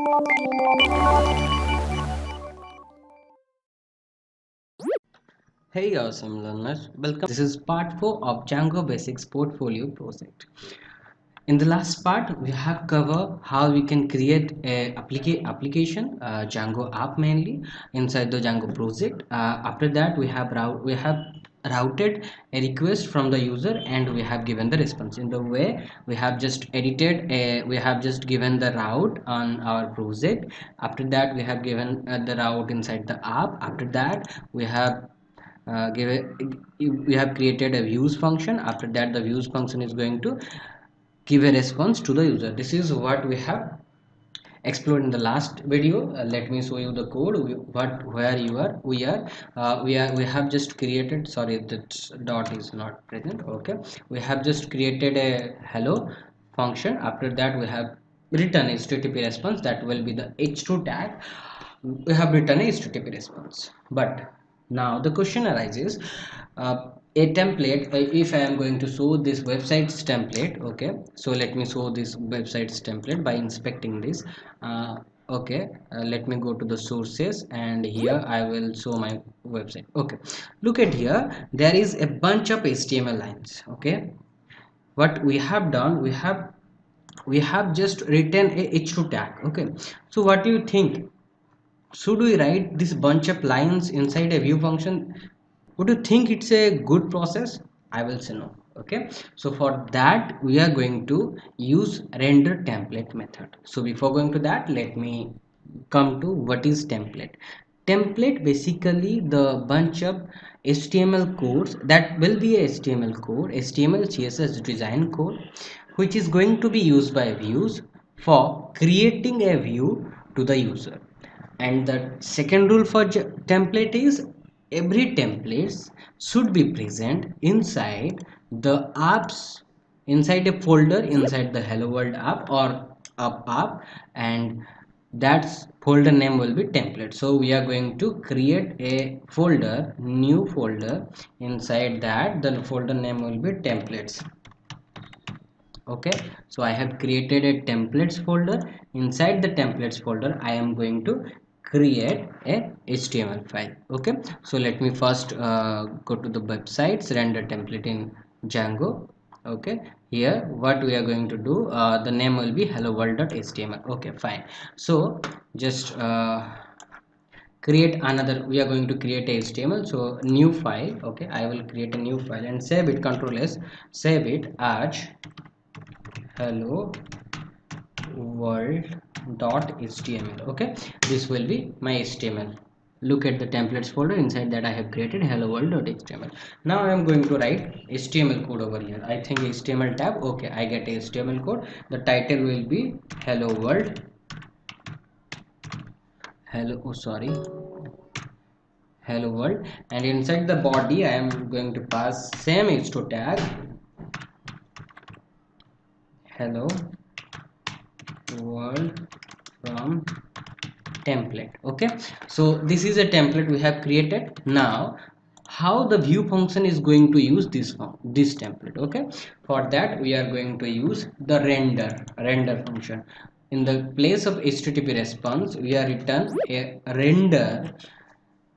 Hey awesome learners, welcome. This is part 4 of Django Basics Portfolio project. In the last part, we have covered how we can create a application, Django app mainly inside the Django project. After that, we have routed a request from the user and we have given the response. In the way we have just we have just given the route on our project. After that, we have given the route inside the app. After that, we have we have created a views function. After that, the views function is going to give a response to the user. This is what we have explored in the last video. Let me show you the code. What where you are we have just created, sorry, that dot is not present. Okay, we have just created a hello function. After that, we have written http response, that will be the h2 tag. We have written a http response, but now the question arises, a template, if I am going to show this website's template. Okay, so let me show this website's template by inspecting this. Okay, let me go to the sources and here I will show my website. Okay, look at here, there is a bunch of HTML lines. Okay, what we have done, we have just written a h2 tag. Okay, so what do you think, should we write this bunch of lines inside a view function? Would you think it's a good process? I will say no. Okay, so for that we are going to use render template method. So before going to that, let me come to what is template. Template basically the bunch of HTML codes, that will be a HTML code, HTML CSS design code, which is going to be used by views for creating a view to the user. And the second rule for template is every templates should be present inside the apps, inside a folder inside the hello world app or app, and that folder name will be template. So we are going to create a folder, new folder. Inside that, the folder name will be templates. Okay, so I have created a templates folder. Inside the templates folder I am going to create a HTML file. Okay, so let me first go to the websites render template in Django. Okay, here what we are going to do, the name will be hello world.html. Okay, fine. So just create another, we are going to create a HTML. So new file. Okay, I will create a new file and save it, control S, save it as hello world.html. Okay, this will be my HTML. Look at the templates folder, inside that I have created hello world.html. Now I am going to write HTML code over here. I think HTML tab. Okay, I get a HTML code. The title will be hello world, hello, oh sorry, hello world. And inside the body I am going to pass same h2 tag, hello world from template. Okay, so this is a template we have created. Now how the view function is going to use this template? Okay, for that we are going to use the render function. In the place of http response we are written a render.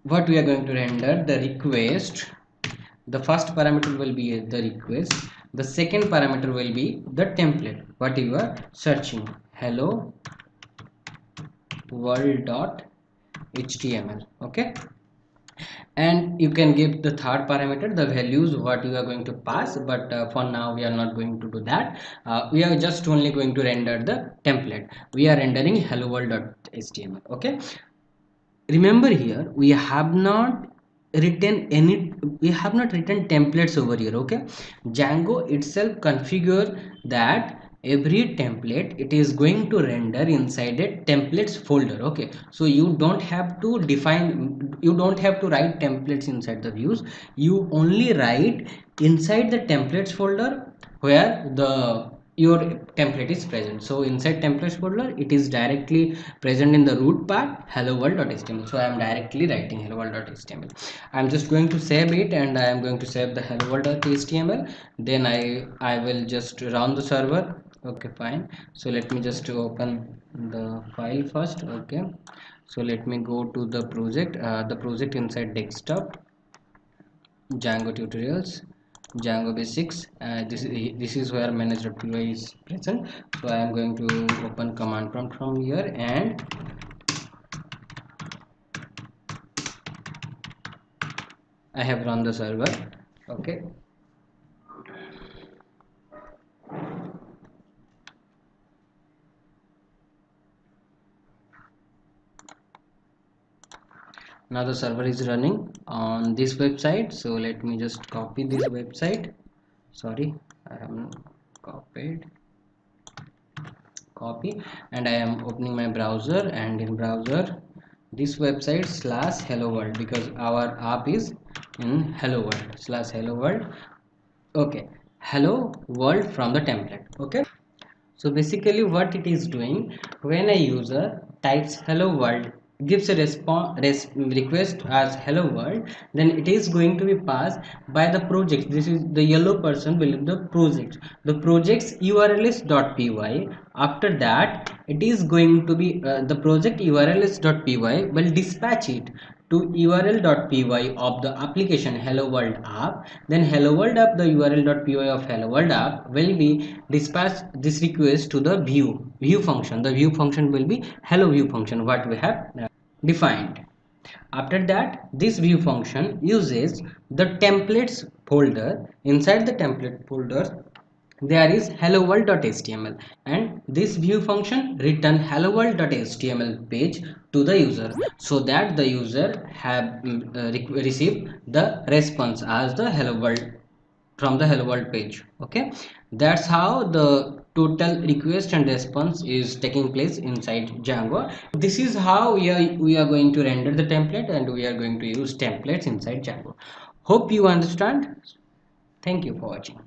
What we are going to render, the request. The first parameter will be the request, the second parameter will be the template what you are searching, hello world.html. Okay, and you can give the third parameter the values what you are going to pass, but for now we are not going to do that. We are just only going to render the template. We are rendering hello world.html. Okay, remember here we have not written templates over here. Okay, Django itself configure that every template it is going to render inside a templates folder. Okay, so you don't have to define, you don't have to write templates inside the views. You only write inside the templates folder where the your template is present. So inside templates folder it is directly present in the root part hello world.html. So I am directly writing hello world.html. I'm just going to save it and I am going to save the hello world.html. Then I will just run the server. Okay, fine. So let me just open the file first. Okay, so let me go to the project inside desktop, Django tutorials, Django basics. This is where manage.py is present. So I am going to open command prompt from here, and I have run the server. Okay, now the server is running on this website. So let me just copy this website. Sorry, I haven't copied. Copy, and I am opening my browser, and in browser this website slash hello world, because our app is in hello world slash hello world. Okay, hello world from the template. Okay, so basically what it is doing, when a user types hello world, gives a request as hello world, then it is going to be passed by the project. This is the yellow person will be the project. The project's URL is .py. After that, it is going to be the project URL is .py will dispatch it to url.py of the application hello world app. Then hello world app, the url.py of hello world app will be dispatch this request to the view function. The view function will be hello view function, what we have defined. After that, this view function uses the templates folder. Inside the template folder there is hello world.html, and this view function return hello world.html page to the user, so that the user have received the response as the hello world from the hello world page. Okay, that's how the total request and response is taking place inside Django. This is how we are going to render the template, and we are going to use templates inside Django. Hope you understand. Thank you for watching.